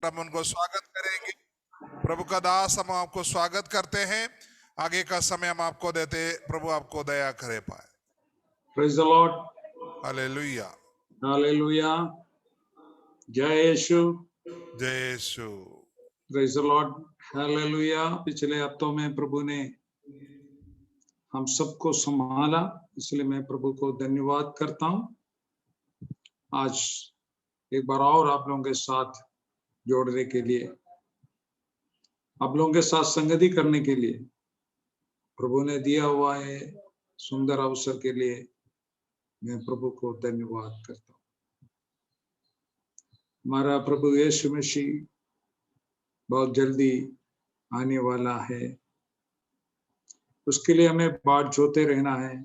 हम उनको स्वागत करेंगे। प्रभु का दास, हम आपको स्वागत करते हैं। आगे का समय हम आपको देते, प्रभु आपको दया करे पाए। Praise the Lord. Hallelujah. Hallelujah. जय यीशु। जय यीशु। Praise the Lord. Hallelujah. पिछले हफ्तों में प्रभु ने हम सबको संभाला, इसलिए मैं प्रभु को धन्यवाद करता हूं। आज एक बार और आप लोगों के साथ जोड़ने के लिए, आप लोगों के साथ संगति करने के लिए प्रभु ने दिया हुआ है सुंदर अवसर के लिए मैं प्रभु को धन्यवाद करता हूं। हमारा प्रभु यीशु मसीह बहुत जल्दी आने वाला है, उसके लिए हमें बाट जोते रहना है।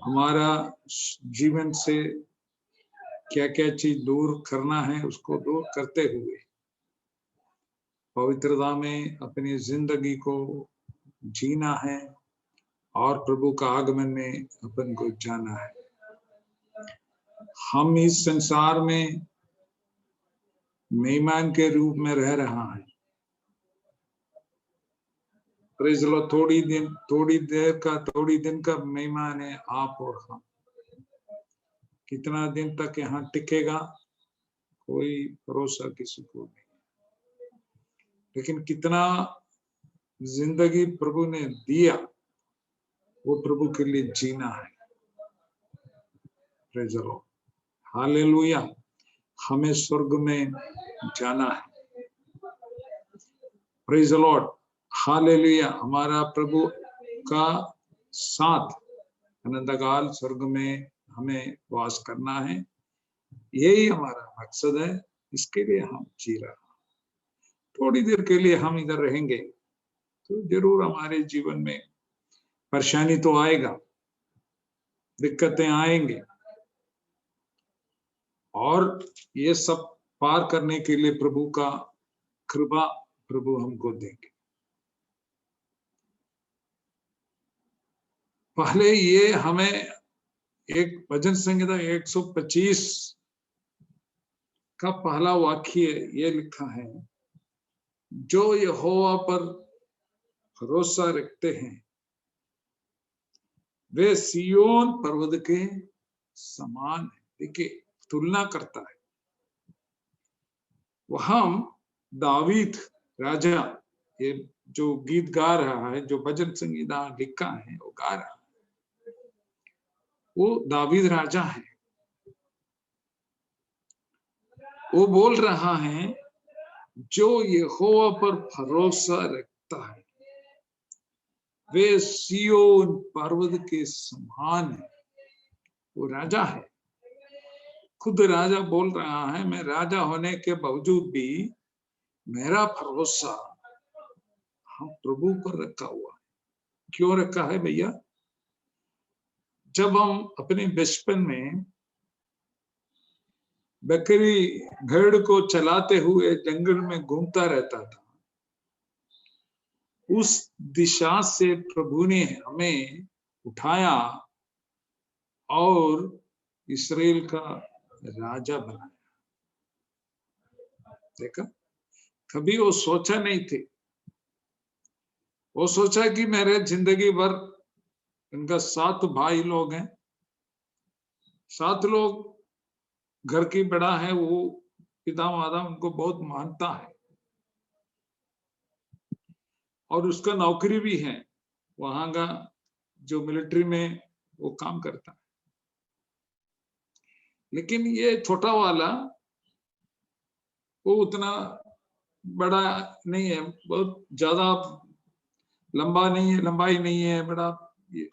हमारा जीवन से क्या क्या चीज दूर करना है, उसको दूर करते हुए पवित्रता में अपनी जिंदगी को जीना है और प्रभु का आगमन में अपन को जाना है। हम इस संसार में मेहमान के रूप में रह रहा है। Praise the Lord. थोड़ी दिन का मेहमान है आप और हम। कितना दिन तक यहाँ टिकेगा कोई भरोसा किसी को नहीं, लेकिन कितना जिंदगी प्रभु ने दिया वो प्रभु के लिए जीना है। Praise the Lord. हालेलुया। हमें स्वर्ग में जाना है। Praise the Lord. हालेलुया। हमारा प्रभु का साथ अनंतकाल स्वर्ग में हमें वास करना है। यही हमारा मकसद है, इसके लिए हम जी रहे हैं। थोड़ी देर के लिए हम इधर रहेंगे तो जरूर हमारे जीवन में परेशानी तो आएगा, दिक्कतें आएंगे, और ये सब पार करने के लिए प्रभु का कृपा प्रभु हमको देंगे। पहले ये हमें एक भजन संहिता 125 का पहला वाक्य ये लिखा है, जो यहोवा पर भरोसा रखते हैं वे सिय्योन पर्वत के समान है। देखिए, तुलना करता है। वहां दावीद राजा ये जो गीत गा रहा है, जो भजन संगीता लिखा है वो गा रहा है, वो दावीद राजा है। वो बोल रहा है जो यहोवा पर भरोसा रखता है वे सिय्योन पर्वत के समान है। वो राजा है, खुद राजा बोल रहा है, मैं राजा होने के बावजूद भी मेरा भरोसा हम प्रभु पर रखा हुआ है। क्यों रखा है भैया? जब हम अपने बचपन में बकरी भेड़ को चलाते हुए जंगल में घूमता रहता था, उस दिशा से प्रभु ने हमें उठाया और इस्राएल का राजा बनाया। देखा, कभी वो सोचा नहीं थे। वो सोचा कि मेरे जिंदगी भर इनका 7 भाई लोग हैं, 7 लोग, घर की बड़ा है वो, पिता माता उनको बहुत मानता है और उसका नौकरी भी है, वहां का जो मिलिट्री में वो काम करता है। लेकिन ये छोटा वाला वो उतना बड़ा नहीं है, बहुत ज्यादा लंबा नहीं है, लंबाई नहीं है, बड़ा ये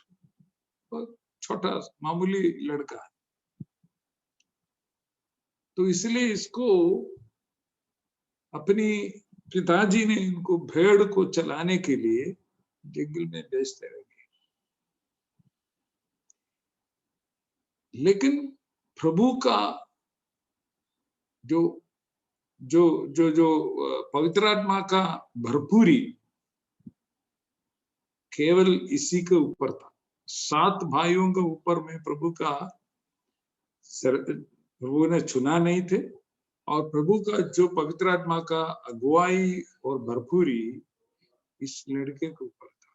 बहुत छोटा मामूली लड़का है। तो इसलिए इसको अपनी पिताजी ने इनको भेड़ को चलाने के लिए जंगल में भेजते रहे। लेकिन प्रभु का जो जो जो जो पवित्र आत्मा का भरपूरी केवल इसी के ऊपर था। 7 भाइयों के ऊपर में प्रभु ने चुना नहीं थे, और प्रभु का जो पवित्र आत्मा का अगुवाई और भरपूरी इस लड़के के ऊपर था।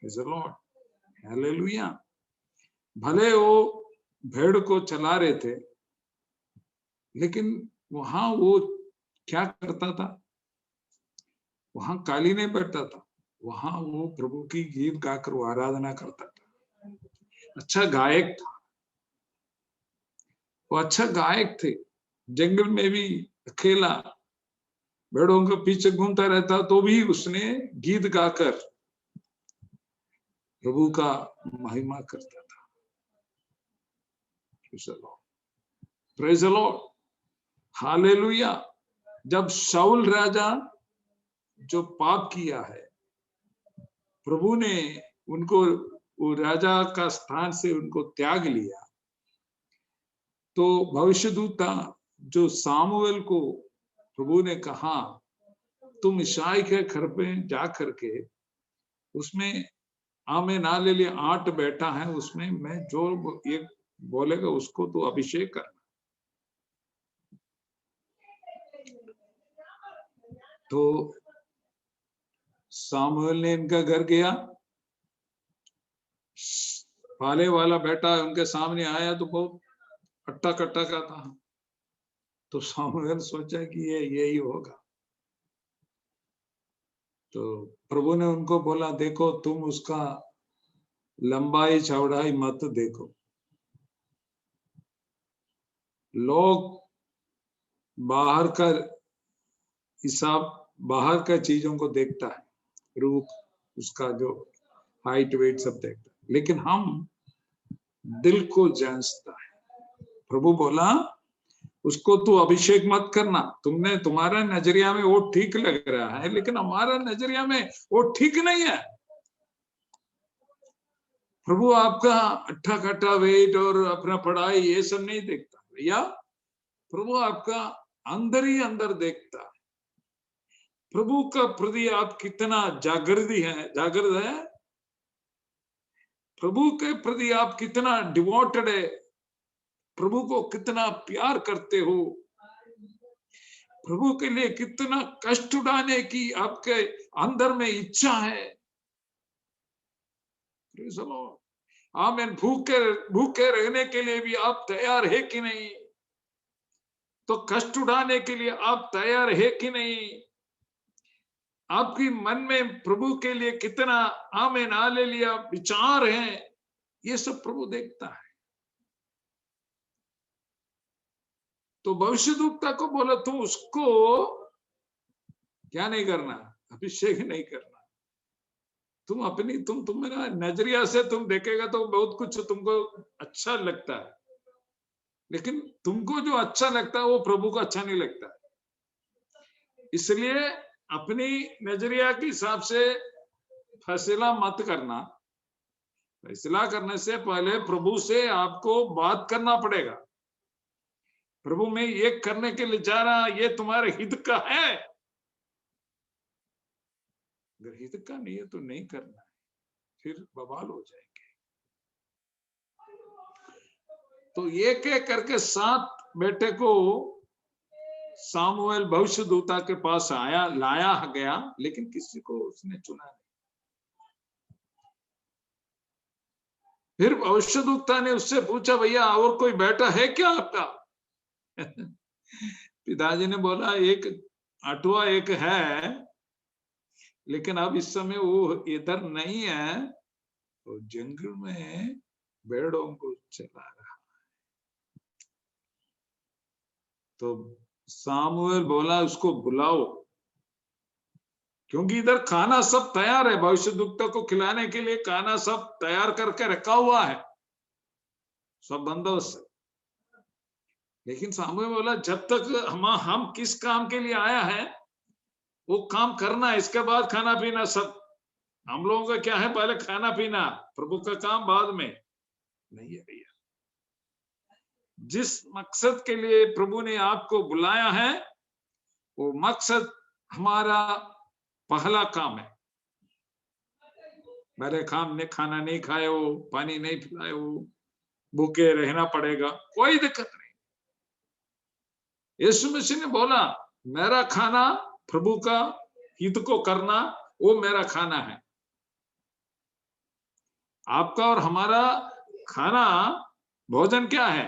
Praise the Lord. हालेलुया। भले वो भेड़ को चला रहे थे, लेकिन वहां वो क्या करता था? वहां काली नहीं बैठता था, वहां वो प्रभु की गीत गाकर वो आराधना करता था। अच्छा गायक था, वो अच्छा गायक थे। जंगल में भी अकेला भेड़ों के पीछे घूमता रहता, तो भी उसने गीत गाकर प्रभु का महिमा करता था। Praise the Lord, hallelujah. जब शाऊल राजा जो पाप किया है, प्रभु ने उनको वो राजा का स्थान से उनको त्याग लिया, तो भविष्यदूता जो सामुएल को प्रभु ने कहा, तुम इशाई के घर पे जा करके उसमें आमे ना ले लिए 8 बेटा है, उसमें मैं जो एक बोलेगा उसको तो अभिषेक करना। तो सामुएल ने इनका घर गया, पाले वाला बेटा उनके सामने आया तो बहुत अट्टा कट्टा का था। तो सामुएल सोचा कि ये यही होगा। तो प्रभु ने उनको बोला, देखो तुम उसका लंबाई चौड़ाई मत देखो, लोग बाहर का हिसाब, बाहर का चीजों को देखता है, रूप उसका जो हाइट वेट सब देखता है, लेकिन हम दिल को जांचता है। प्रभु बोला उसको तू अभिषेक मत करना, तुमने तुम्हारा नजरिया में वो ठीक लग रहा है, लेकिन हमारा नजरिया में वो ठीक नहीं है। प्रभु आपका अट्ठा कट्टा वेट और अपना पढ़ाई ये सब नहीं देखता भैया, प्रभु आपका अंदर ही अंदर देखता है। प्रभु का प्रति आप कितना जागृत है, प्रभु के प्रति आप कितना डिवोटेड है, प्रभु को कितना प्यार करते हो, प्रभु के लिए कितना कष्ट उठाने की आपके अंदर में इच्छा है। आमीन। भूखे रहने के लिए भी आप तैयार है कि नहीं? तो कष्ट उठाने के लिए आप तैयार है कि नहीं? आपकी मन में प्रभु के लिए कितना आमीन हालेलुया विचार है, ये सब प्रभु देखता है। तो भविष्यद्वक्ता को बोला, तुम उसको क्या नहीं करना, अभिषेक नहीं करना। तुम अपनी तुम मेरा नजरिया से तुम देखेगा तो बहुत कुछ तुमको अच्छा लगता है, लेकिन तुमको जो अच्छा लगता है वो प्रभु को अच्छा नहीं लगता है। इसलिए अपनी नजरिया के हिसाब से फैसला मत करना। फैसला करने से पहले प्रभु से आपको बात करना पड़ेगा। प्रभु मैं ये करने के लिए जा रहा, ये तुम्हारे हित का है? अगर हित का नहीं है तो नहीं करना है, फिर बवाल हो जाएंगे। तो एक एक करके 7 बेटे को सामुएल भविष्यद्वक्ता के पास लाया गया, लेकिन किसी को उसने चुना नहीं। फिर भविष्यद्वक्ता ने उससे पूछा, भैया और कोई बेटा है क्या आपका? पिताजी ने बोला, एक 8वां एक है, लेकिन अब इस समय वो इधर नहीं है, तो जंगल में भेड़ों को चला रहा है। तो सामुएल बोला उसको बुलाओ, क्योंकि इधर खाना सब तैयार है, भविष्यद्वक्ता को खिलाने के लिए खाना सब तैयार करके रखा हुआ है, सब बंदोबस्त। लेकिन सामुएल बोला, जब तक हम किस काम के लिए आया है वो काम करना है, इसके बाद खाना पीना सब। हम लोगों का क्या है, पहले खाना पीना, प्रभु का काम बाद में नहीं है भैया। जिस मकसद के लिए प्रभु ने आपको बुलाया है, वो मकसद हमारा पहला काम है। मेरे खाना नहीं खाए हो, पानी नहीं पिलाए हो, भूखे रहना पड़ेगा, कोई दिक्कत नहीं। यीशु मसीह ने बोला मेरा खाना प्रभु का हित को करना, वो मेरा खाना है। आपका और हमारा खाना भोजन क्या है?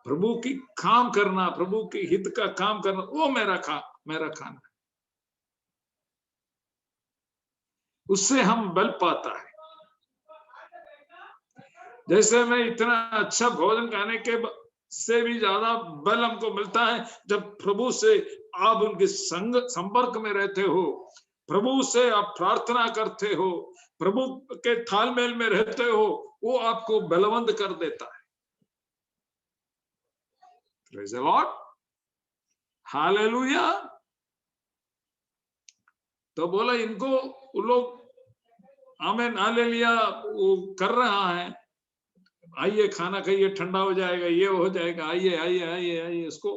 प्रभु की काम करना, प्रभु के हित का काम करना, वो मेरा खाना है। उससे हम बल पाता है। जैसे मैं इतना अच्छा भोजन खाने के से भी ज्यादा बल हमको मिलता है जब प्रभु से आप उनके संपर्क में रहते हो, प्रभु से आप प्रार्थना करते हो, प्रभु के तालमेल में रहते हो, वो आपको बलवंत कर देता है। Praise the Lord, hallelujah. तो बोला इनको वो लोग आमेन हालेलुया वो कर रहा है, आइए खाना खाइए, ठंडा हो जाएगा, ये हो जाएगा, आइए आइए आइए आइए। इसको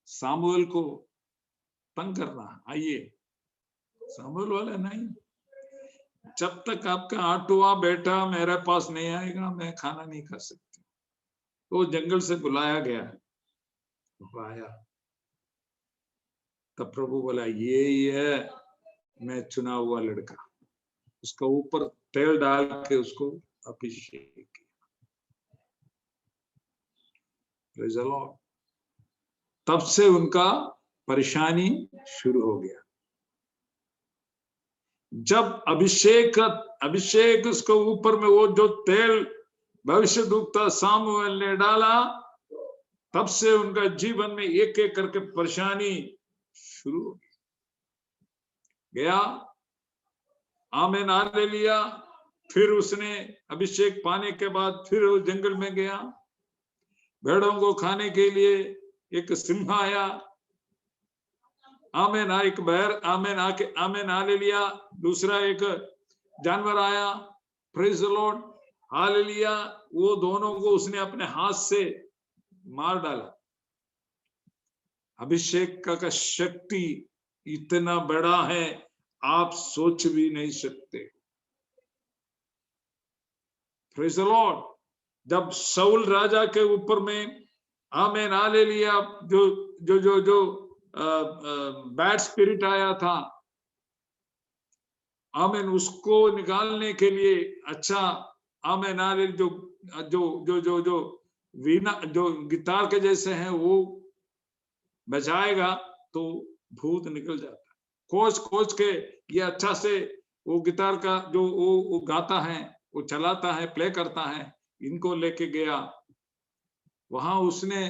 सामुएल को तंग करना, आइए। सामुएल वाले नहीं, जब तक आपका आठवां बेटा मेरे पास नहीं आएगा मैं खाना नहीं खा सकती। तो जंगल से बुलाया गया, आया, तब प्रभु बोला ये है मैं चुना हुआ लड़का। उसका ऊपर तेल डाल के उसको अभिषेक किया। Praise the Lord। तब से उनका परेशानी शुरू हो गया। जब अभिषेक उसके ऊपर में वो जो तेल भविष्यद्वक्ता सामुएल ने डाला, तब से उनका जीवन में एक एक करके परेशानी शुरू हो गया। आमीन हालेलुया। फिर उसने अभिषेक पाने के बाद फिर वो जंगल में गया, भेड़ों को खाने के लिए एक सिंह आया, आमीन, एक बैर, आमीन आके आमीन हालेलुया। दूसरा एक जानवर आया, प्रेज द लॉर्ड, हालेलुया। वो दोनों को उसने अपने हाथ से मार डाला। अभिषेक का शक्ति इतना बड़ा है आप सोच भी नहीं सकते। Praise the Lord. जब शाऊल राजा के ऊपर में आमीन हालेलुया जो जो जो जो बैड स्पिरिट आया था, आमीन, उसको निकालने के लिए अच्छा आमीन हालेलुया जो जो जो जो जो वीणा जो गिटार के जैसे हैं वो बजाएगा तो भूत निकल जाता है। खोज के ये अच्छा से वो गिटार का जो वो गाता है, वो चलाता है, प्ले करता है, इनको लेके गया वहां। उसने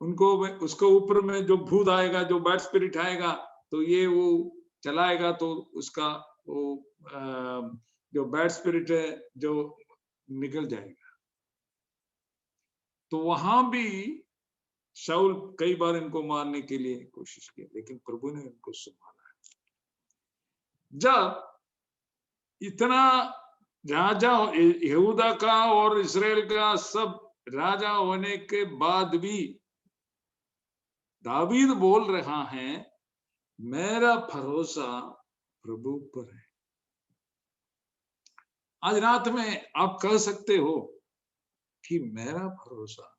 उनको उसके ऊपर में जो भूत आएगा, जो बैड स्पिरिट आएगा, तो ये वो चलाएगा तो उसका वो जो बैड स्पिरिट है जो निकल जाएगा। तो वहां भी शाऊल कई बार इनको मारने के लिए कोशिश की, लेकिन प्रभु ने इनको संभाला। जब इतना राजा यहूदा का और इस्राएल का सब राजा होने के बाद भी दावीद बोल रहा है मेरा भरोसा प्रभु पर है। आज रात में आप कह सकते हो कि मेरा भरोसा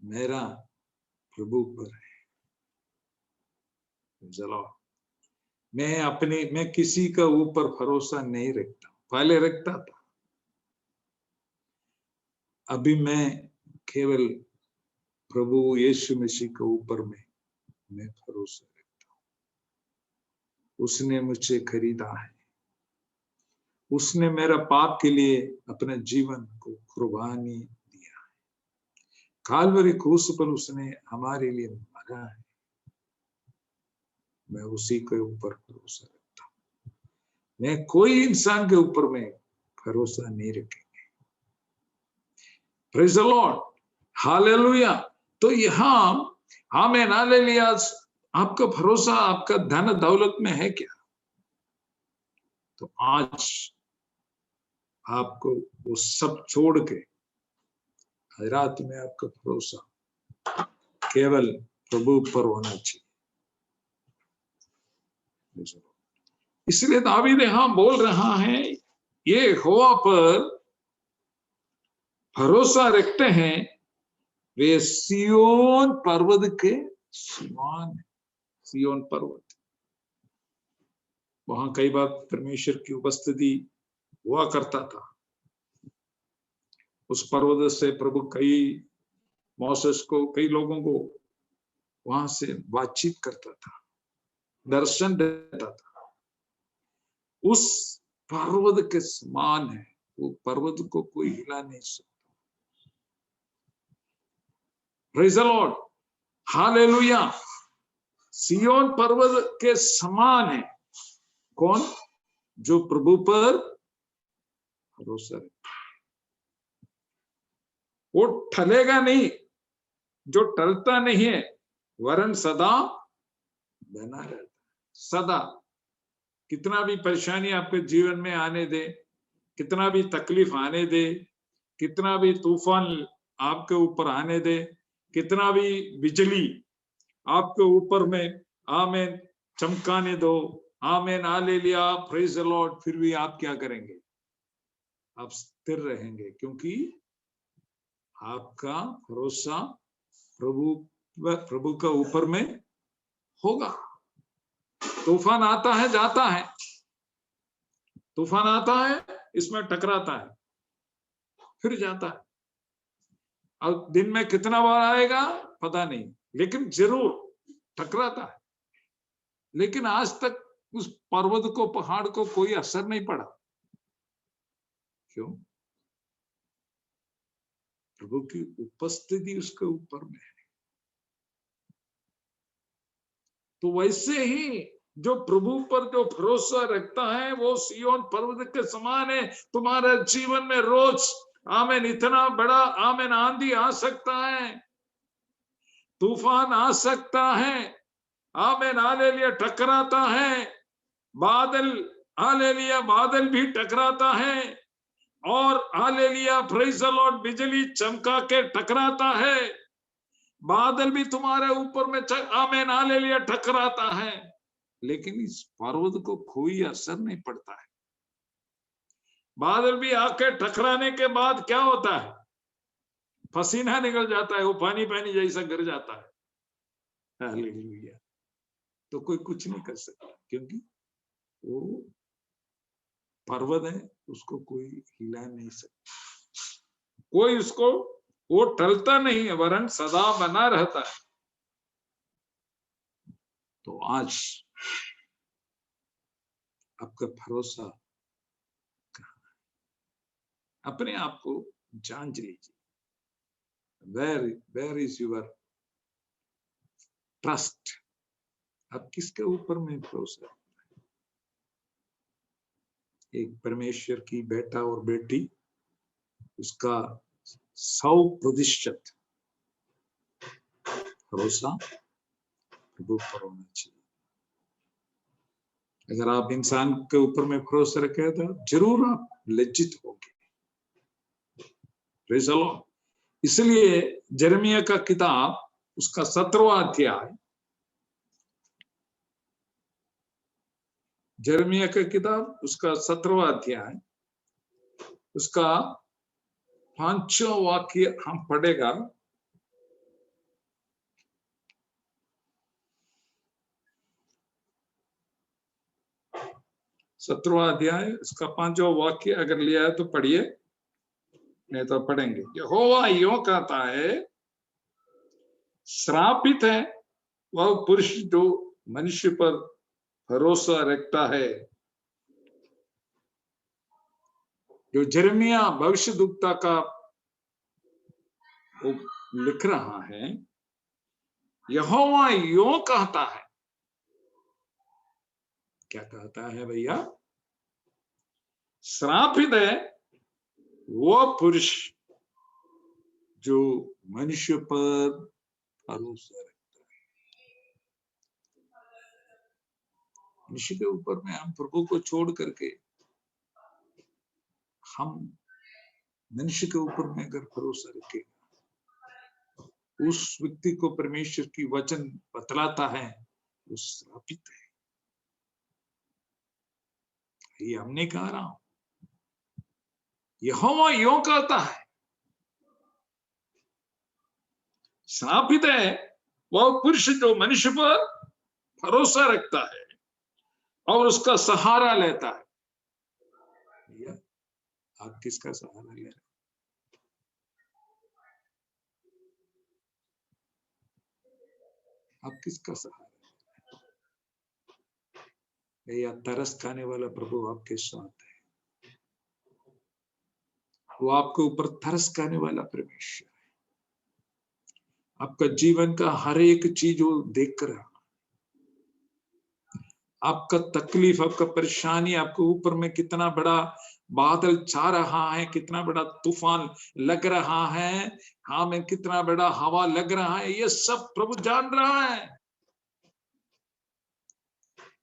मेरा प्रभु पर है। चलो, मैं किसी का ऊपर भरोसा नहीं रखता, पहले रखता था, अभी मैं केवल प्रभु यीशु मसीह के ऊपर में मैं भरोसा रखता हूं। उसने मुझे खरीदा है, उसने मेरा पाप के लिए अपने जीवन को कुर्बानी दिया है, काल्वरी क्रूस पर उसने हमारे लिए मरा है। मैं उसी के ऊपर भरोसा रखता हूं, मैं कोई इंसान के ऊपर में भरोसा नहीं रखेंगे। Praise the Lord, hallelujah. तो यहां आमीन हालेलुया, आपका भरोसा आपका धन दौलत में है क्या? तो आज आपको वो सब छोड़ के रात में आपका भरोसा केवल प्रभु पर होना चाहिए। इसलिए दावीद यहां बोल रहा है ये यहोवा पर भरोसा रखते हैं वे सियोन पर्वत के समान है। सियोन पर्वत, वहां कई बार परमेश्वर की उपस्थिति हुआ करता था। उस पर्वत से प्रभु कई मोसेस को, कई लोगों को वहां से बातचीत करता था, दर्शन देता था। उस पर्वत के समान है, वो पर्वत को कोई हिला नहीं सकता। Praise the Lord, hallelujah. Zion पर्वत के समान है कौन? जो प्रभु पर भरोसा है। वो टलेगा नहीं, जो टलता नहीं है, वरन सदा बना रहता है। सदा, कितना भी परेशानी आपके जीवन में आने दे, कितना भी तकलीफ आने दे, कितना भी तूफान आपके ऊपर आने दे, कितना भी बिजली आपके ऊपर में आमेन चमकाने दो, amen hallelujah, praise the Lord, फिर भी आप क्या करेंगे? आप स्थिर रहेंगे, क्योंकि आपका भरोसा प्रभु का ऊपर में होगा। तूफान आता है, जाता है, तूफान आता है, इसमें टकराता है, फिर जाता है। अब दिन में कितना बार आएगा पता नहीं, लेकिन जरूर टकराता है। लेकिन आज तक उस पर्वत को, पहाड़ को कोई असर नहीं पड़ा। क्यों? प्रभु की उपस्थिति उसके ऊपर में है। तो वैसे ही जो प्रभु पर जो भरोसा रखता है वो सियोन पर्वत के समान है। तुम्हारे जीवन में रोज आमेन इतना बड़ा आमेन आंधी आ सकता है, तूफान आ सकता है, आमेन हालेलुया, टकराता है, बादल हालेलुया, बादल भी टकराता है, और हालेलुया प्रेज़ द लॉर्ड, बिजली चमका के टकराता है, बादल भी तुम्हारे ऊपर में आमेन हालेलुया टकराता है, लेकिन इस पर्वत को कोई असर नहीं पड़ता है। बादल भी आके टकराने के बाद क्या होता है? पसीना निकल जाता है, वो पानी पानी जैसा गिर जाता है। हालेलुया। तो कोई कुछ नहीं कर सकता, क्योंकि वो पर्वत है, उसको कोई हिला नहीं सकता, कोई उसको, वो टलता नहीं है, वरन सदा बना रहता है। तो आज आपका भरोसा कहाँ है? अपने आप को जांच लीजिए। Where is your trust? आप किसके ऊपर में भरोसा? एक परमेश्वर की बेटा और बेटी, उसका 100% भरोसा प्रभु पर होना चाहिए। अगर आप इंसान के ऊपर में भरोसा रखें तो जरूर आप लज्जित होंगे। Praise the Lord. इसलिए यिर्मयाह का किताब, उसका 17वां अध्याय, यिर्मयाह का किताब उसका 17वां अध्याय, उसका 5वां वाक्य हम पढ़ेगा। सत्रहवां अध्याय उसका 5वां वाक्य अगर लिया है तो पढ़िए, नहीं तो पढ़ेंगे। यहोवा यूं कहता है, श्रापित है वह पुरुष जो मनुष्य पर भरोसा रखता है। जो यिर्मयाह भविष्यद्वक्ता का वो लिख रहा है, यहोवा यूं कहता है। क्या कहता है भैया? श्रापित है वो पुरुष जो मनुष्य पर भरोसा रखता है। मनुष्य के ऊपर में हम प्रभु को छोड़ करके हम मनुष्य के ऊपर में अगर भरोसा रखें, उस व्यक्ति को परमेश्वर की वचन बतलाता है वो श्रापित है। ये हम नहीं कह रहा हूं, यहोवा यूं कहता है। श्रापित है वह पुरुष जो मनुष्य पर भरोसा रखता है और उसका सहारा लेता है। भैया, आप किसका सहारा ले रहे हैं? आप किसका सहारा? भैया, तरस खाने वाला प्रभु आपके साथ है। वो आपके ऊपर तरस खाने वाला परमेश्वर है। आपका जीवन का हर एक चीज वो देख रहा, आपका तकलीफ, आपका परेशानी, आपके ऊपर में कितना बड़ा बादल छा रहा है, कितना बड़ा तूफान लग रहा है, हाँ में कितना बड़ा हवा लग रहा है, ये सब प्रभु जान रहा है।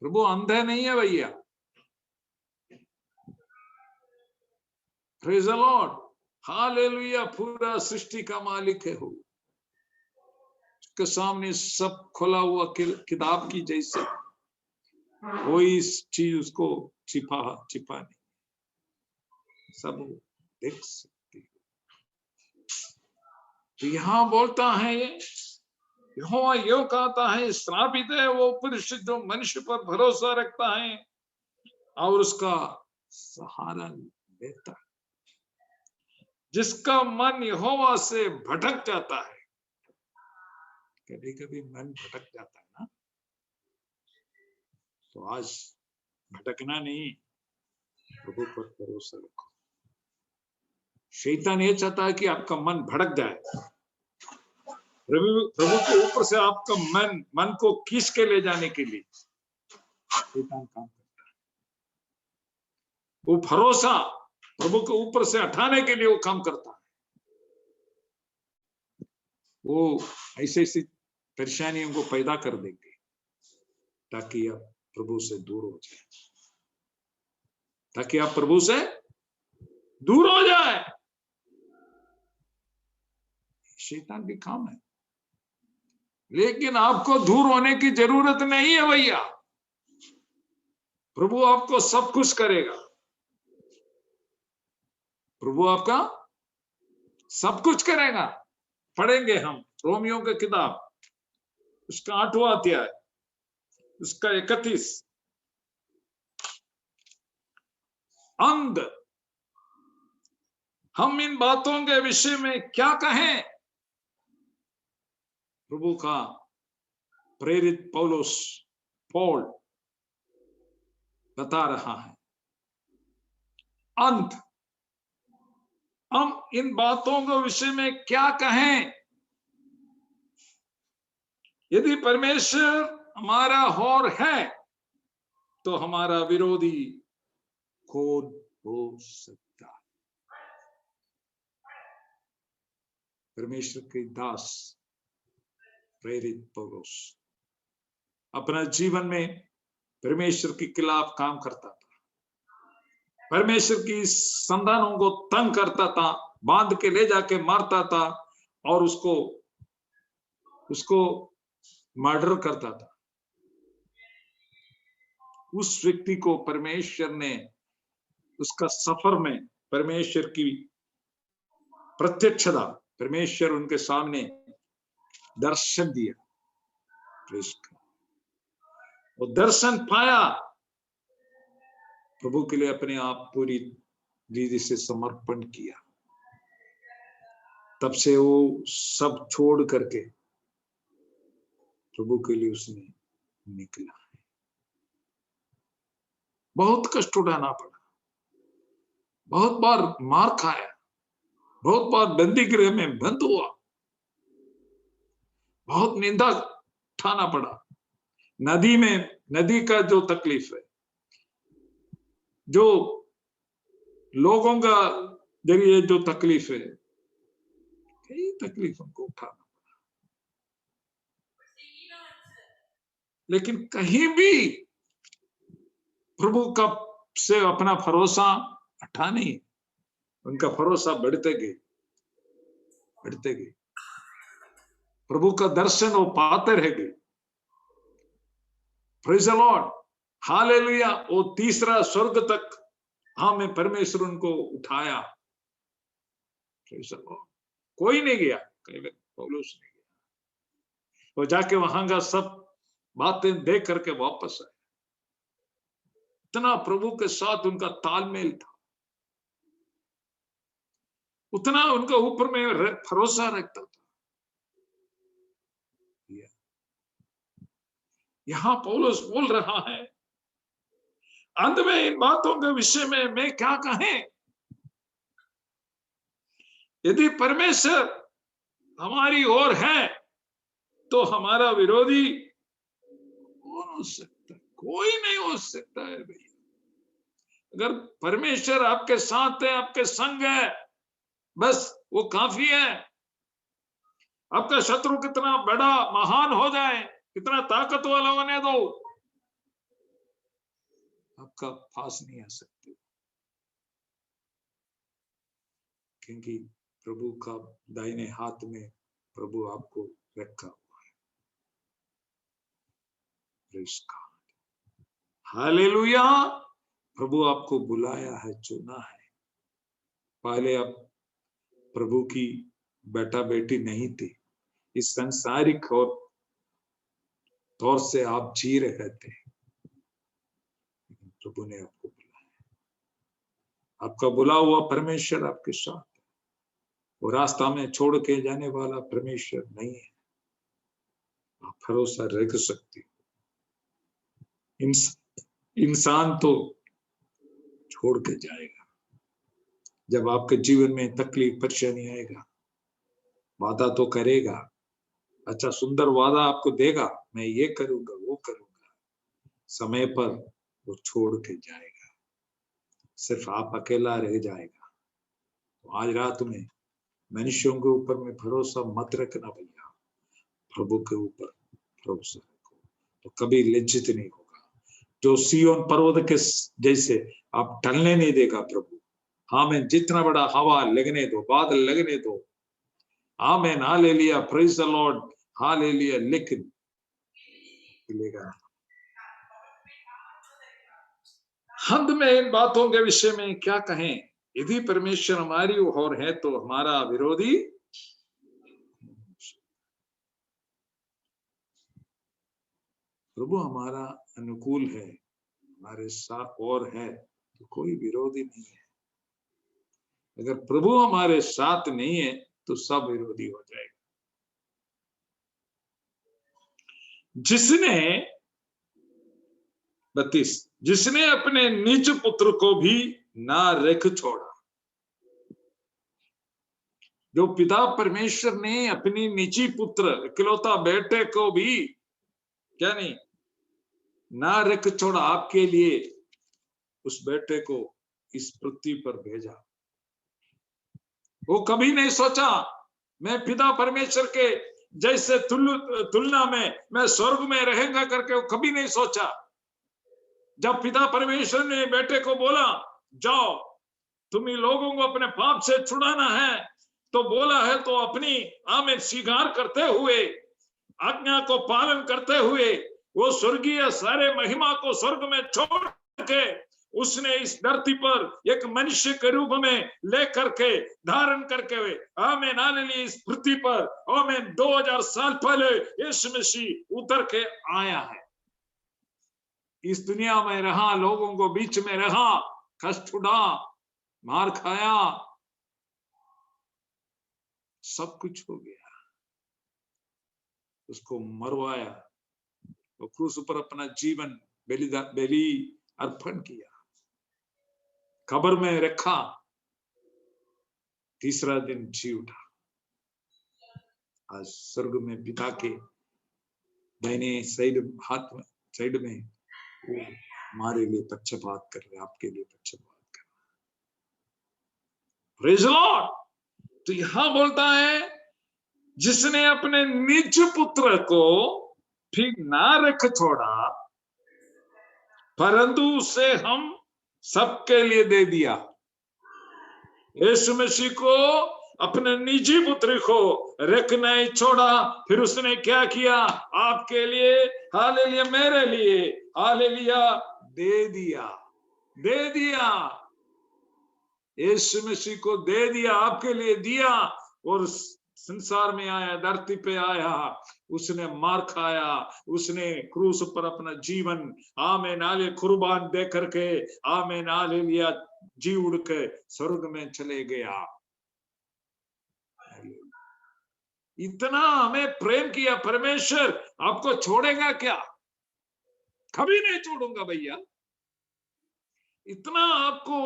प्रभु अंधे नहीं है भैया। Praise the Lord, hallelujah. पूरा सृष्टि का मालिक है वो, उसके सामने सब खुला हुआ किताब की जैसे, कोई चीज उसको छिपा नहीं, सब देख सकती है। तो यहां बोलता है यहोवा यो कहता है, श्रापित है वो पुरुष जो मनुष्य पर भरोसा रखता है और उसका सहारा लेता है, जिसका मन यहोवा से भटक जाता है। कभी कभी मन भटक जाता है ना, तो आज भटकना नहीं, प्रभु पर भरोसा रखो। शैतान ये चाहता है कि आपका मन भटक जाए, प्रभु के ऊपर से आपका मन को खींच के ले जाने के लिए शैतान काम करता है। वो भरोसा प्रभु के ऊपर से हटाने के लिए वो काम करता है। वो ऐसे ऐसी परेशानियों को पैदा कर देंगे ताकि आप प्रभु से दूर हो जाए, ताकि आप प्रभु से दूर हो जाए। शैतान भी काम है, लेकिन आपको दूर होने की जरूरत नहीं है भैया। प्रभु आपको सब कुछ करेगा, प्रभु आपका सब कुछ करेगा। पढ़ेंगे हम रोमियो की किताब, उसका 8वां अध्याय, उसका 31। अंध हम इन बातों के विषय में क्या कहें? प्रभु का प्रेरित पौल बता रहा है, अंत हम इन बातों के विषय में क्या कहें? यदि परमेश्वर हमारा और है तो हमारा विरोधी कौन हो सकता है? परमेश्वर के दास प्रेरित पौलुस अपना जीवन में परमेश्वर के खिलाफ काम करता था, परमेश्वर की संतानों को तंग करता था, बांध के ले जाके मारता था और उसको मर्डर करता था। उस व्यक्ति को परमेश्वर ने उसका सफर में परमेश्वर की प्रत्यक्षता, परमेश्वर उनके सामने दर्शन दिया। वो दर्शन पाया, प्रभु के लिए अपने आप पूरी रीति से समर्पण किया। तब से वो सब छोड़ करके प्रभु के लिए उसने निकला है। बहुत कष्ट उठाना पड़ा, बहुत बार मार खाया, बहुत बार बंदी गृह में बंद हुआ, बहुत निंदा उठाना पड़ा। नदी का जो तकलीफ है, जो लोगों का जरिए जो तकलीफ है, कई तकलीफ हमको उठाना पड़ा, लेकिन कहीं भी प्रभु का से अपना भरोसा हटा नहीं, उनका भरोसा बढ़ते गए। प्रभु का दर्शन वो पाते रह गए। Praise the Lord, hallelujah. वो तीसरा स्वर्ग तक हमें परमेश्वर उनको उठाया। Praise the Lord. कोई नहीं गया, पौलुस नहीं गया, वो जाके वहां का सब बातें देख करके वापस आए। इतना प्रभु के साथ उनका तालमेल था, उतना उनके ऊपर में भरोसा रखता था। यहां पौलुस बोल रहा है, अंत में इन बातों के विषय में मैं क्या कहें? यदि परमेश्वर हमारी ओर है तो हमारा विरोधी कौन हो सकता है? कोई नहीं हो सकता है भैया। अगर परमेश्वर आपके साथ है, आपके संग है, बस वो काफी है। आपका शत्रु कितना बड़ा महान हो जाए, कितना ताकत वाला होने दो, आपका पास नहीं आ सकते, क्योंकि प्रभु का दाहिने हाथ में प्रभु आपको रखा हुआ है। Praise God, hallelujah. प्रभु आपको बुलाया है, चुना है। पहले आप प्रभु की बेटा बेटी नहीं थे, इस संसारिक और तौर से आप जी रहे थे, प्रभु ने आपको बुलाया। आपका बुला हुआ परमेश्वर आपके साथ है। वो रास्ता में छोड़ के जाने वाला परमेश्वर नहीं है, आप भरोसा रख सकते हो। इंसान तो छोड़ के जाएगा, जब आपके जीवन में तकलीफ परेशानी आएगा, वादा तो करेगा, अच्छा सुंदर वादा आपको देगा, मैं ये करूंगा वो करूंगा, समय पर वो छोड़ के जाएगा, सिर्फ आप अकेला रह जाएगा। तो आज रात में मनुष्यों के ऊपर में भरोसा मत रखना भैया, प्रभु के ऊपर भरोसा रखो, तो कभी लज्जित नहीं होगा। जो सिय्योन पर्वत के जैसे आप टलने नहीं देगा प्रभु। आमीन। जितना बड़ा हवा लगने दो, बादल लगने दो, आमीन, hallelujah, praise the Lord, hallelujah, लेकिन मिलेगा। अंत में इन बातों के विषय में क्या कहें? यदि परमेश्वर हमारी ओर है तो हमारा विरोधी प्रभु हमारा अनुकूल है, हमारे साथ और है तो कोई विरोधी नहीं है। अगर प्रभु हमारे साथ नहीं है तो सब विरोधी हो जाएगा। जिसने 32 जिसने अपने निज पुत्र को भी ना रख छोड़ा, जो पिता परमेश्वर ने अपनी निजी पुत्र इकलौता बेटे को भी क्या नहीं ना रख छोड़ा, आपके लिए उस बेटे को इस पृथ्वी पर भेजा। वो कभी नहीं सोचा मैं पिता परमेश्वर के जैसे तुलना में मैं स्वर्ग में रहेगा करके, वो कभी नहीं सोचा। जब पिता परमेश्वर ने बेटे को बोला जाओ तुम्हें लोगों को अपने पाप से छुड़ाना है, तो बोला है तो अपनी आमीन स्वीकार करते हुए, आज्ञा को पालन करते हुए, वो स्वर्गीय सारे महिमा को स्वर्ग में छोड़ के उसने इस धरती पर एक मनुष्य के रूप में लेकर के धारण करके हुए आमीन हालेलुया इस पृथ्वी पर आमीन 2000 साल पहले यीशु मसीह उतर के आया है। इस दुनिया में रहा, लोगों को बीच में रहा, कष्ट उठा, मार खाया, सब कुछ हो गया, उसको मरवाया, वो क्रूस पर अपना जीवन बलि अर्पण किया, कब्र में रखा, तीसरा दिन जी उठा, आज स्वर्ग में पिता के दाहिने साइड में वो हमारे लिए पक्षपात कर रहे, आपके लिए पक्षपात कर रहे। Praise the Lord. तो यहां बोलता है जिसने अपने निज पुत्र को भी ना रख छोड़ा, परंतु उसे हम सबके लिए दे दिया। यीशु मसीह को अपने निजी पुत्र को रख नहीं छोड़ा, फिर उसने क्या किया? आपके लिए हालेलुया, मेरे लिए हालेलुया दे दिया, दे दिया। यीशु मसीह को दे दिया, आपके लिए दिया, और संसार में आया, धरती पे आया, उसने मार खाया, उसने क्रूस पर अपना जीवन आमेन हाले कुर्बान दे करके आमेन हालेलुया जी उड़ के स्वर्ग में चले गया। इतना हमें प्रेम किया परमेश्वर, आपको छोड़ेगा क्या? कभी नहीं छोड़ूंगा भैया। इतना आपको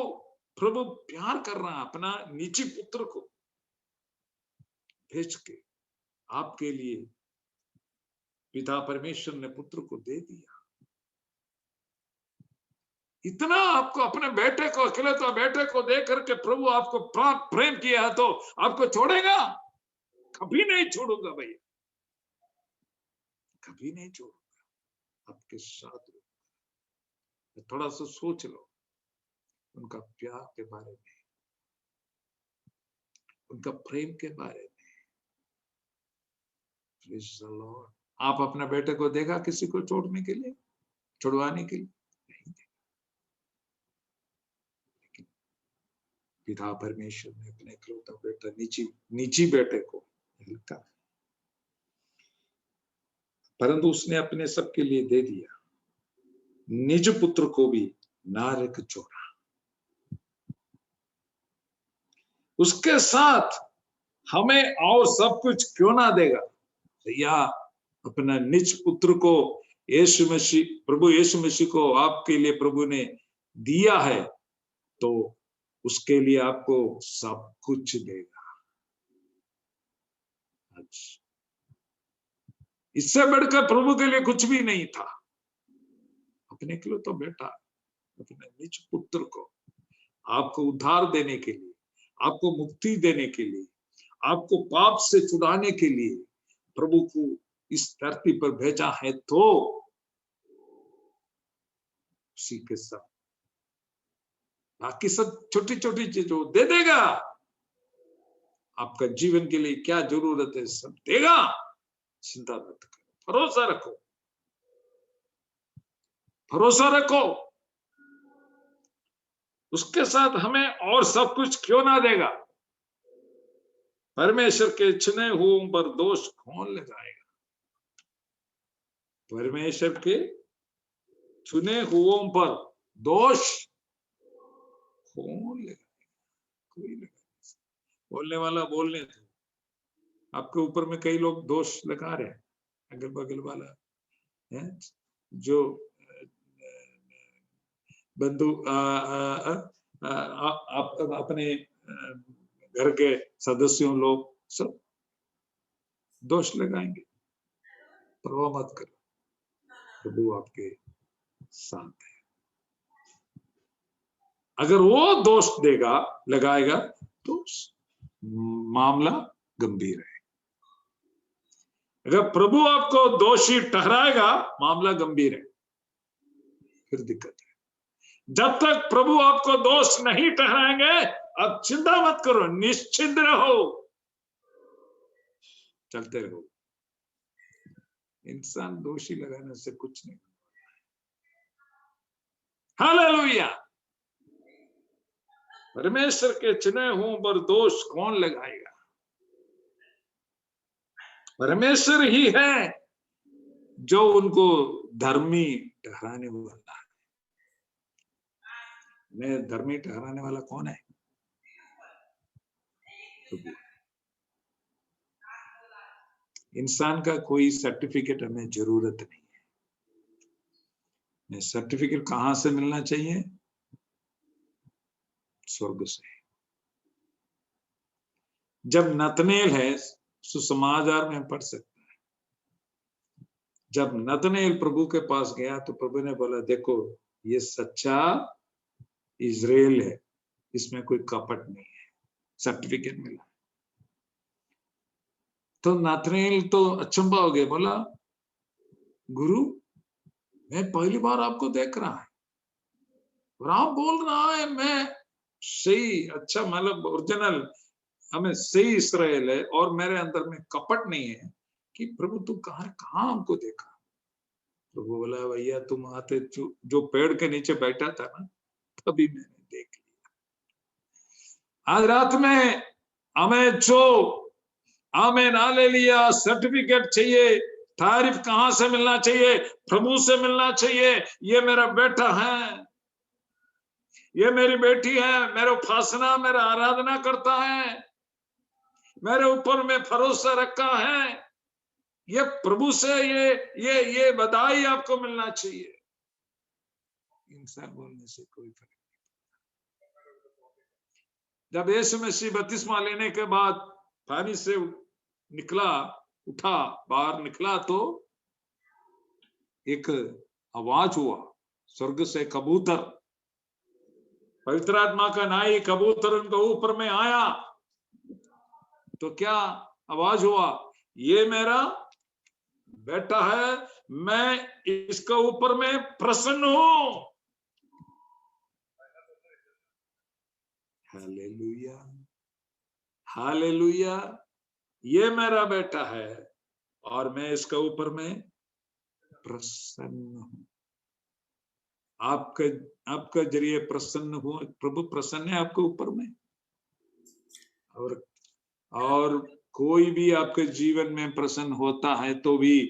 प्रभु प्यार कर रहा है, अपना निजी पुत्र को भेज के आपके लिए पिता परमेश्वर ने पुत्र को दे दिया। इतना आपको अपने बेटे को, अकेले बेटे को दे करके प्रभु आपको प्रेम किया है, तो आपको छोड़ेगा? कभी नहीं छोड़ूंगा भैया, कभी नहीं छोड़ूंगा, आपके साथ। थोड़ा सा सोच लो उनका प्यार के बारे में, उनका प्रेम के बारे में। Praise the Lord। आप अपने बेटे को देखा किसी को छोड़ने के लिए, छुड़वाने के लिए? नहीं देखा। लेकिन पिता परमेश्वर ने अपने इकलौता बेटा निजी बेटे को लिखा, परंतु उसने अपने सबके लिए दे दिया, निज पुत्र को भी नारक छोड़ा। उसके साथ हमें और सब कुछ क्यों ना देगा भैया? अपना निज पुत्र को यीशु मसीह, प्रभु यीशु मसीह को आपके लिए प्रभु ने दिया है, तो उसके लिए आपको सब कुछ देगा। इससे बढ़कर प्रभु के लिए कुछ भी नहीं था। अपने के लिए तो बेटा, अपने निज पुत्र को आपको उद्धार देने के लिए, आपको मुक्ति देने के लिए, आपको पाप से छुड़ाने के लिए प्रभु को इस धरती पर भेजा है, तो उसी के साथ बाकी सब छोटी छोटी चीजों दे देगा। आपका जीवन के लिए क्या जरूरत है सब देगा। चिंता मत करो, भरोसा रखो, भरोसा रखो। उसके साथ हमें और सब कुछ क्यों ना देगा? परमेश्वर के चुने हुओं पर दोष कौन लगाएगा? परमेश्वर के चुने हुओं पर दोष कौन लगाएगा? कोई लगा। बोलने वाला बोलने दो। आपके ऊपर में कई लोग दोष लगा रहे हैं, अगल बगल वाला है, जो बंधु अपने घर के सदस्यों लोग सब दोष लगाएंगे। परवाह मत करो, प्रभु आपके साथ है। अगर वो दोष देगा, लगाएगा, तो मामला गंभीर है। अगर प्रभु आपको दोषी ठहराएगा, मामला गंभीर है, फिर दिक्कत है। जब तक प्रभु आपको दोष नहीं ठहराएंगे, अब चिंता मत करो, निश्चिंत रहो, चलते रहो। इंसान दोषी लगाने से कुछ नहीं। हालेलुया। परमेश्वर के चुने हुओं पर दोष कौन लगाएगा? परमेश्वर ही है जो उनको धर्मी ठहराने वाला है। मैं धर्मी ठहराने वाला कौन है? इंसान का कोई सर्टिफिकेट हमें जरूरत नहीं है। सर्टिफिकेट कहां से मिलना चाहिए? स्वर्ग से। जब नतनेल है, सुसमाचार में पढ़ सकता है, जब नतनेल प्रभु के पास गया तो प्रभु ने बोला, देखो ये सच्चा इजराइल है, इसमें कोई कपट नहीं है, सर्टिफिकेट मिला। तो नतनेल तो अचंभा हो गया, बोला गुरु मैं पहली बार आपको देख रहा है और आप बोल रहा है मैं सही, अच्छा मतलब ओरिजिनल, हमें सही इस्राएल है और मेरे अंदर में कपट नहीं है, कि प्रभु तू कहाँ हमको देखा? प्रभु बोला, भैया तुम आते जो पेड़ के नीचे बैठा था ना, तभी मैंने देख लिया। आज रात में हमें जो आमीन, हालेलुया। सर्टिफिकेट चाहिए, तारीफ कहां से मिलना चाहिए? प्रभु से मिलना चाहिए। ये मेरा बेटा है, ये मेरी बेटी है, मेरा उपासना, मेरा आराधना करता है, मेरे ऊपर में भरोसा रखा है। ये प्रभु से ये बधाई आपको मिलना चाहिए। इंसान बोलने से कोई फर्क नहीं। जब यीशु मसीह बपतिस्मा लेने के बाद पानी से निकला, उठा, बाहर निकला, तो एक आवाज हुआ स्वर्ग से, कबूतर, पवित्र आत्मा का नाई कबूतर उनके ऊपर में आया। तो क्या आवाज हुआ? ये मेरा बेटा है, मैं इसके ऊपर में प्रसन्न हूं। Hallelujah, hallelujah. ये मेरा बेटा है और मैं इसके ऊपर में प्रसन्न हूं। आपका जरिए प्रसन्न हो, प्रभु प्रसन्न है आपके ऊपर में। और कोई भी आपके जीवन में प्रसन्न होता है तो भी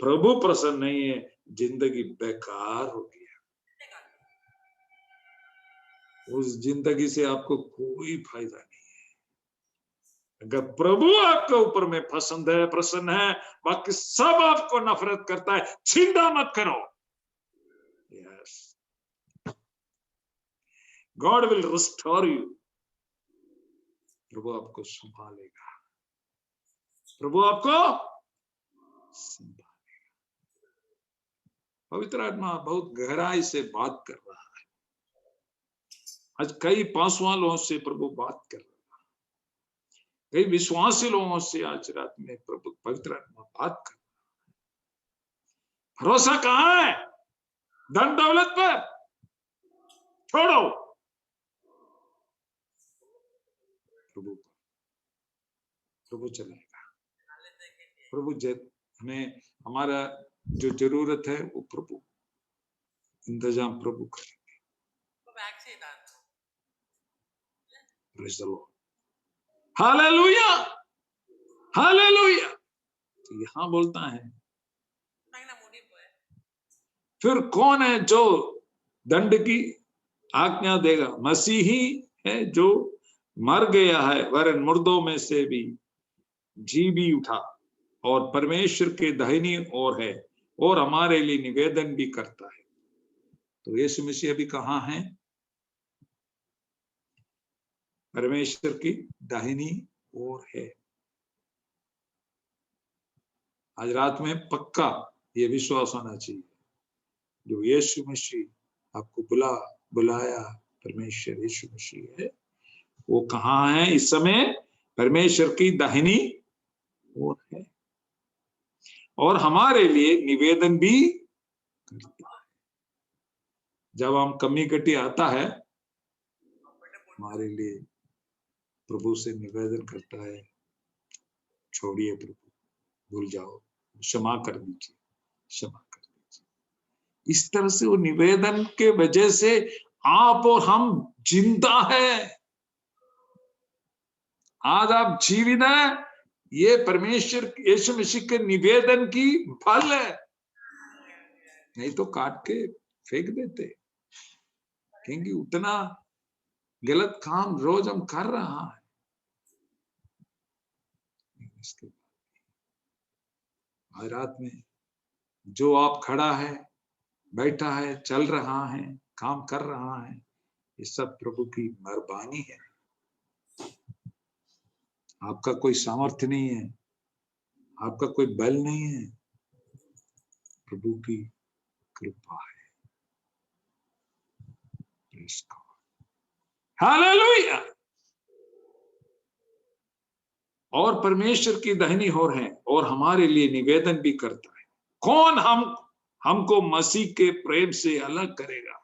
प्रभु प्रसन्न नहीं है, जिंदगी बेकार हो गया। उस जिंदगी से आपको कोई फायदा नहीं है। अगर प्रभु आपके ऊपर में पसंद है, प्रसन्न है, बाकी सब आपको नफरत करता है, चिंता मत करो। Yes, God will restore you. प्रभु आपको संभालेगा, प्रभु आपको संभालेगा। पवित्र आत्मा बहुत गहराई से बात कर रहा है। आज कई पासवान लोगों से प्रभु बात कर रहा है, कई विश्वासी लोगों से आज रात में प्रभु पवित्र आत्मा बात कर रहा है। भरोसा कहाँ है? धन दौलत पर छोड़ो, प्रभु चलाएगा। प्रभु हमें हमारा जो जरूरत है वो प्रभु इंतजाम प्रभु करेंगे। Hallelujah, hallelujah. तो यहां बोलता है, फिर कौन है जो दंड की आज्ञा देगा? मसीही है जो मर गया है, वरन मुर्दों में से भी जी भी उठा और परमेश्वर के दाहिनी ओर है और हमारे लिए निवेदन भी करता है। तो यीशु मसीह अभी कहाँ है? परमेश्वर की दाहिनी ओर है। आज रात में पक्का ये विश्वास होना चाहिए, जो यीशु मसीह आपको बुलाया, परमेश्वर यीशु मसीह है, वो कहाँ है इस समय? परमेश्वर की दाहिनी ओर है और हमारे लिए निवेदन भी करता है। जब हम कमी कटी आता है, हमारे लिए प्रभु से निवेदन करता है, छोड़िए प्रभु, भूल जाओ, क्षमा कर दीजिए, क्षमा कर दीजिए। इस तरह से वो निवेदन के वजह से आप और हम जिंदा है। आज आप जीवित है, ये परमेश्वर यीशु मसीह के निवेदन की फल है। नहीं तो काट के फेंक देते, क्योंकि उतना गलत काम रोज हम कर रहा है। इसके आज रात में जो आप खड़ा है, बैठा है, चल रहा है, काम कर रहा है, ये सब प्रभु की मेहरबानी है। आपका कोई सामर्थ्य नहीं है, आपका कोई बल नहीं है, प्रभु की कृपा है। हालेलुया। और परमेश्वर की दाहिनी ओर है और हमारे लिए निवेदन भी करता है। कौन हमको मसीह के प्रेम से अलग करेगा?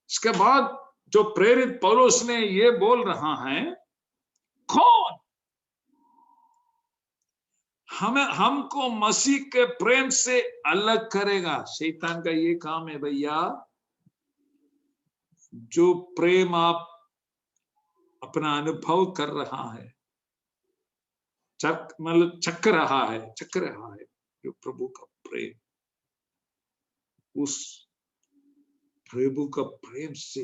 इसके बाद जो प्रेरित पौलुस ने ये बोल रहा है, कौन हमको मसीह के प्रेम से अलग करेगा? शैतान का ये काम है भैया। जो प्रेम आप अपना अनुभव कर रहा है, मतलब चक रहा है जो प्रभु का प्रेम। उस प्रभु का प्रेम से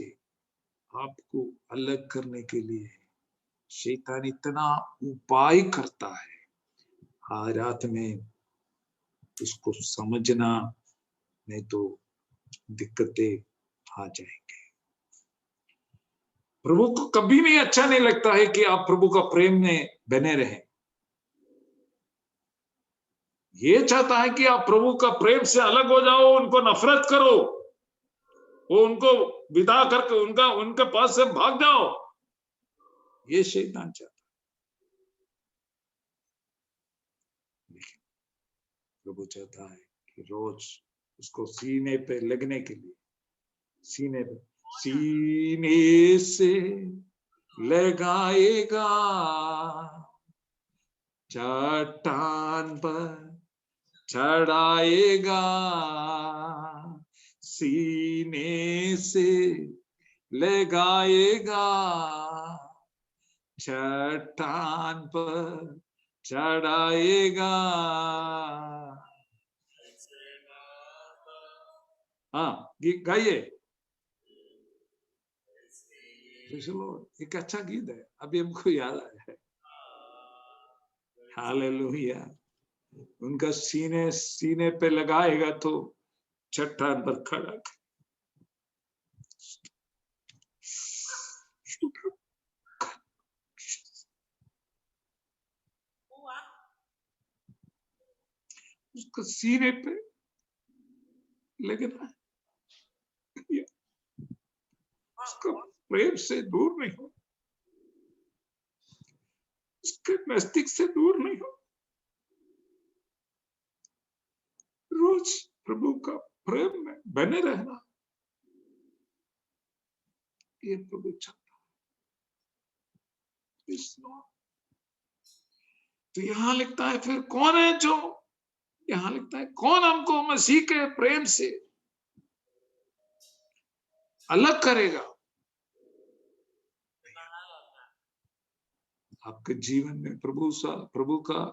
आपको अलग करने के लिए शैतान इतना उपाय करता है। आज रात में इसको समझना, नहीं तो दिक्कतें आ जाएंगे। प्रभु को कभी नहीं अच्छा नहीं लगता है कि आप प्रभु का प्रेम में बने रहें। ये चाहता है कि आप प्रभु का प्रेम से अलग हो जाओ, उनको नफरत करो, वो उनको विदा करके उनके पास से भाग जाओ। ये शैतान चाहता है। लेकिन प्रभु चाहता है कि रोज उसको सीने पे लगने के लिए, सीने से लगाएगा, चट्टान पर चढ़ाएगा, सीने से लगाएगा, चट्टान पर चढ़ाएगा। हाँ, गीत गाइए। एक अच्छा गीत है, अभी हमको याद आया है। हालेलुया। उनका सीने पे लगाएगा तो चट्टान पर खड़ा। उसको सीने पे लगना, उसका प्रेम से दूर नहीं हो, उसके नजदीक से दूर नहीं हो। रोज प्रभु का प्रेम में बने रहना, ये प्रभु चाहता है। तो यहां लिखता है, फिर कौन है जो, यहां लिखता है कौन हमको मसीह के प्रेम से अलग करेगा। आपके जीवन में प्रभु का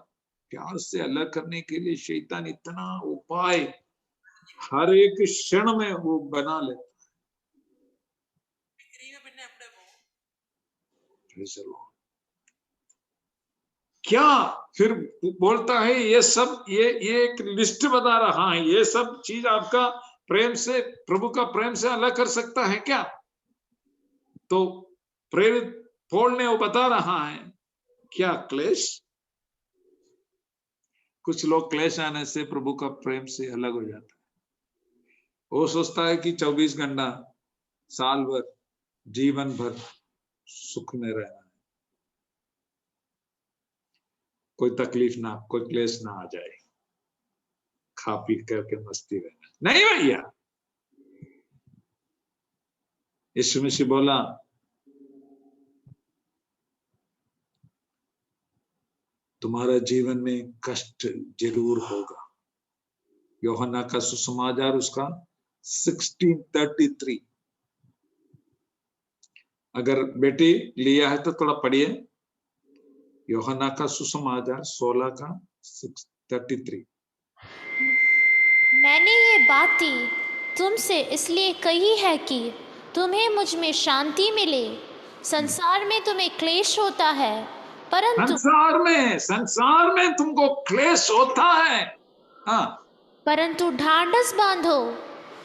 प्यार से अलग करने के लिए शैतान इतना उपाय हर एक क्षण में वो बना लेता है। क्या फिर बोलता है, ये सब ये एक लिस्ट बता रहा है, ये सब चीज आपका प्रेम से, प्रभु का प्रेम से अलग कर सकता है क्या? तो प्रेरित पौल ने वो बता रहा है, क्या क्लेश? कुछ लोग क्लेश आने से प्रभु का प्रेम से अलग हो जाता है। वो सोचता है कि 24 घंटा, साल भर, जीवन भर सुख में रहना है, कोई तकलीफ ना, कोई क्लेश ना आ जाए, खा पी करके मस्ती रहना। नहीं भैया, यीशु मसीह बोला, तुम्हारा जीवन में कष्ट जरूर होगा। यूहन्ना का सुसमाचार उसका 16:33। अगर बेटी लिया है तो थोड़ा पढ़िए, यूहन्ना का सुसमाचार 16 का 6:33। मैंने ये बातें तुमसे इसलिए कही है कि तुम्हें मुझ में शांति मिले। संसार में तुम्हें क्लेश होता है, परंतु संसार में तुमको क्लेश होता है, हाँ, परंतु ढांढस बांधो,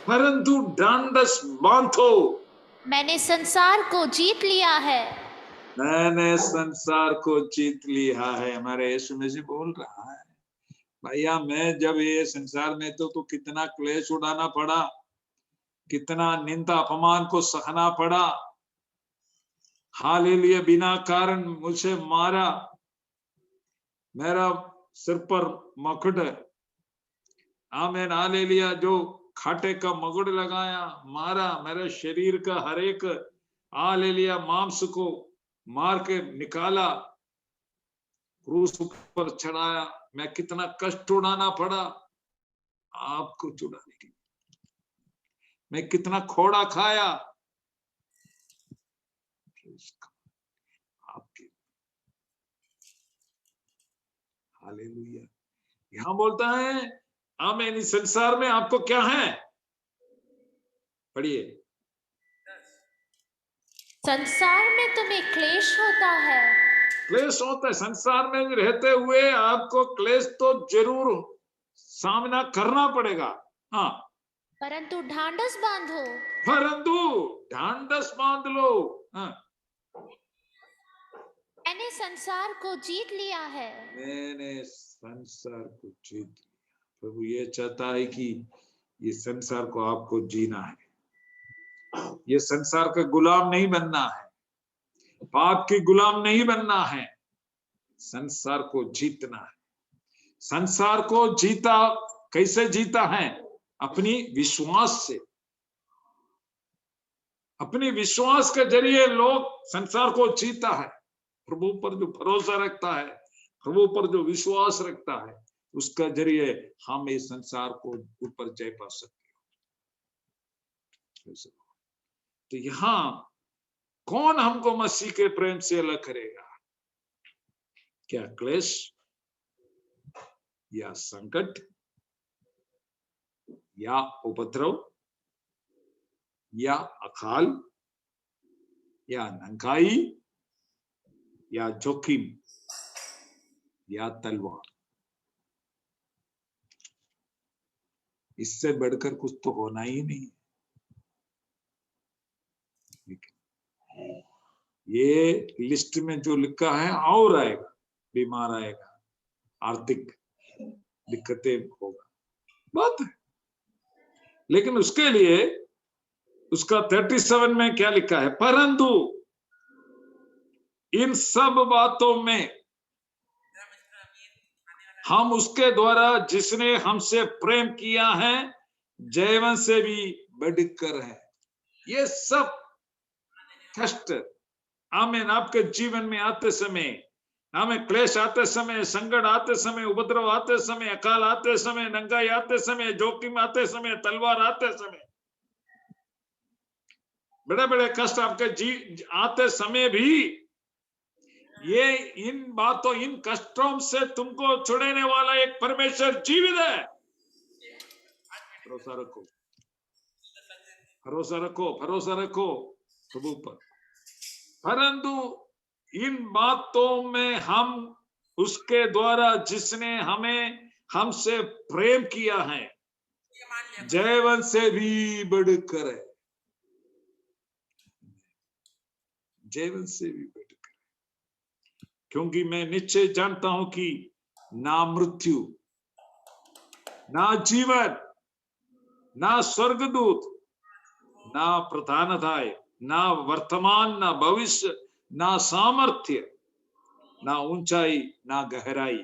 परंतु ढांढस बांधो, मैंने संसार को जीत लिया है। मैंने संसार को जीत लिया है। हमारे यीशु मसीह बोल रहा है, भैया मैं जब ये संसार में तो कितना क्लेश उड़ाना पड़ा, कितना निंदा अपमान को सहना पड़ा। हालेलुया, बिना कारण मुझे मारा, मेरा सिर पर मुकुट है, आमीन, हालेलुया, जो खाटे का मुकुट लगाया, मारा, मेरे शरीर का हर एक हालेलुया मांस को मार के निकाला, क्रूस पर चढ़ाया। मैं कितना कष्ट उड़ाना पड़ा आपको छुड़ाने के लिए, मैं कितना खोड़ा खाया आपके। हालेलुया। यहां बोलता है आमीन, इस संसार में आपको क्या है, पढ़िए। संसार में तुम्हें क्लेश होता है। क्लेश होता है, संसार में रहते हुए आपको क्लेश तो जरूर सामना करना पड़ेगा। हाँ, परंतु ढांढस बांधो, परंतु ढांढस बांध लो। हाँ, मैंने संसार को जीत लिया है। मैंने संसार को जीत लिया। प्रभु ये चाहता है कि ये संसार को आपको जीना है, ये संसार का गुलाम नहीं बनना है, पाप की गुलाम नहीं बनना है, संसार को जीतना है। संसार को जीता, कैसे जीता है? अपनी विश्वास से। अपनी विश्वास के जरिए लोग संसार को जीता है। प्रभु पर जो भरोसा रखता है, प्रभु पर जो विश्वास रखता है, उसका जरिए हम इस संसार को ऊपर जय पा सकते हैं। तो यहां कौन हमको मसीह के प्रेम से अलग करेगा? क्या क्लेश या संकट या उपद्रव या अकाल या नंगाई या जोखिम या तलवार? इससे बढ़कर कुछ तो होना ही नहीं। ये लिस्ट में जो लिखा है और आएगा, बीमार आएगा, आर्थिक दिक्कतें होगा, बात है। लेकिन उसके लिए उसका 37 में क्या लिखा है? परंतु इन सब बातों में हम उसके द्वारा जिसने हमसे प्रेम किया है जीवन से भी बढ़कर है। ये सब कष्ट आमीन आपके जीवन में आते समय, हमें क्लेश आते समय, संकट आते समय, उपद्रव आते समय, अकाल आते समय, नंगाई आते समय, जोखिम आते समय, तलवार आते समय, बड़े बड़े कष्ट आपके आते समय भी ये इन बातों, इन कष्टों से तुमको छुड़ाने वाला एक परमेश्वर जीवित है। भरोसा रखो, भरोसा रखो, भरोसा रखो प्रभु पर। परंतु इन बातों में हम उसके द्वारा जिसने हमें हमसे प्रेम किया है जीवन से भी बढ़कर है, जीवन से भी बढ़कर। क्योंकि मैं निश्चय जानता हूं कि ना मृत्यु, ना जीवन, ना स्वर्गदूत, ना प्रधानताएं, ना वर्तमान, ना भविष्य, ना सामर्थ्य, ना ऊंचाई, ना गहराई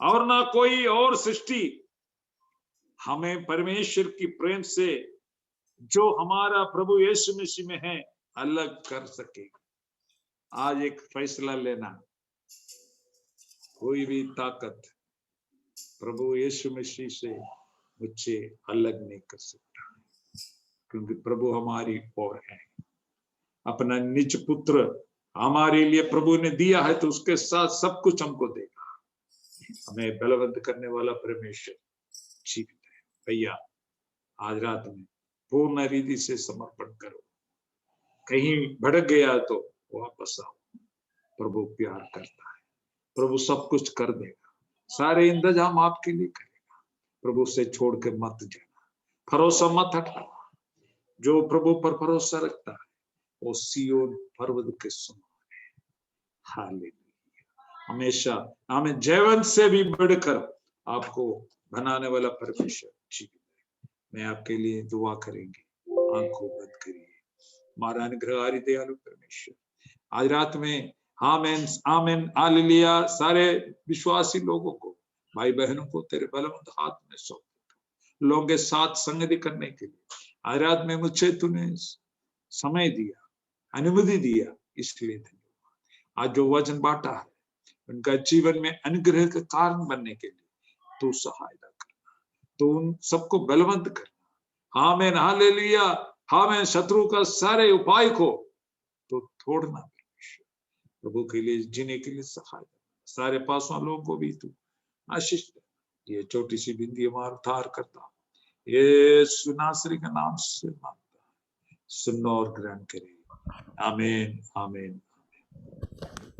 और ना कोई और सृष्टि हमें परमेश्वर की प्रेम से जो हमारा प्रभु यीशु मसीह में है अलग कर सकेगा। आज एक फैसला लेना, कोई भी ताकत प्रभु यीशु मसीह से मुझे अलग नहीं कर सकता, क्योंकि प्रभु हमारी ओर है। अपना निज पुत्र हमारे लिए प्रभु ने दिया है, तो उसके साथ सब कुछ हमको देगा। हमें बलवंत करने वाला परमेश्वर जीवित है। भैया आज रात में पूर्ण रीति से समर्पण करो। कहीं भटक गया तो वापस आओ, प्रभु प्यार करता है, प्रभु सब कुछ कर देगा, सारे इंतजाम आपके लिए करेगा। प्रभु से छोड़ के मत जाना, भरोसा मत हटाना। जो प्रभु पर भरोसा रखता है वो सिय्योन पर्वत के समान है। हालेलुया। हमेशा हमें जीवन से भी बढ़कर आपको बनाने वाला परमेश्वर जीवित है। मैं आपके लिए दुआ करेंगे, आंखों बंद करिए। हमारा अनुग्रहकारी दयालु परमेश्वर, आज रात में आमीन आमीन हालेलुया सारे विश्वासी लोगों को, भाई बहनों को तेरे बलवंत हाथ में सौंप देता हूं। लोगों के साथ संगति करने के लिए आज रात में मुझे तूने समय दिया, अनुमति दिया, इसलिए धन्यवाद। आज जो वचन बांटा है उनका जीवन में अनुग्रह का कारण बनने के लिए तू सहायता करना, तो उन सबको बलवंत करना। आमीन हालेलुया। हमें शत्रु का सारे उपाय को तो तोड़ना, प्रभु के लिए जीने के लिए सहायता, सारे पास लोगों को भी तू आशीष दे। ये छोटी सी बिंदी हमारा उद्धार करता यीशु नासरी का नाम से मांगता है, सुनो और ग्रहण करे। आमीन आमीन।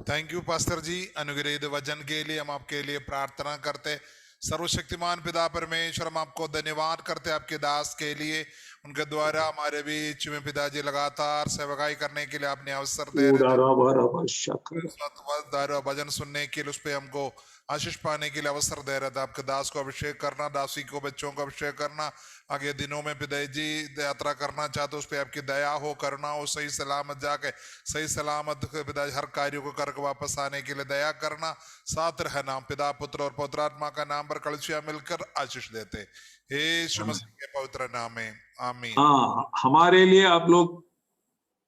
थैंक यू पास्टर जी अनुग्रहित वचन के लिए। हम आपके लिए प्रार्थना करते। सर्वशक्तिमान पिता परमेश्वर, हम आपको धन्यवाद करते आपके दास के लिए। उनके द्वारा हमारे बीच में पिताजी लगातार सेवकाई करने के लिए आपने अवसर दे रहे थे। भजन सुनने के लिए उस पे हमको आशीष पाने के लिए अवसर दे रहा था। आपके दास को अभिषेक करना, दासी को, बच्चों को अभिषेक करना, आगे दिनों में पिताजी यात्रा करना चाहते उस पर आपकी दया हो, करुणा हो, सही सलामत जाके सही सलामत पिताजी हर कार्यों को करके वापस आने के लिए दया करना। साथ रहना। पिता पुत्र और पवित्रात्मा का नाम पर कलसिया मिलकर आशीष देते यीशु मसीह के पवित्र नाम में आमीन। हाँ, हमारे लिए आप लोग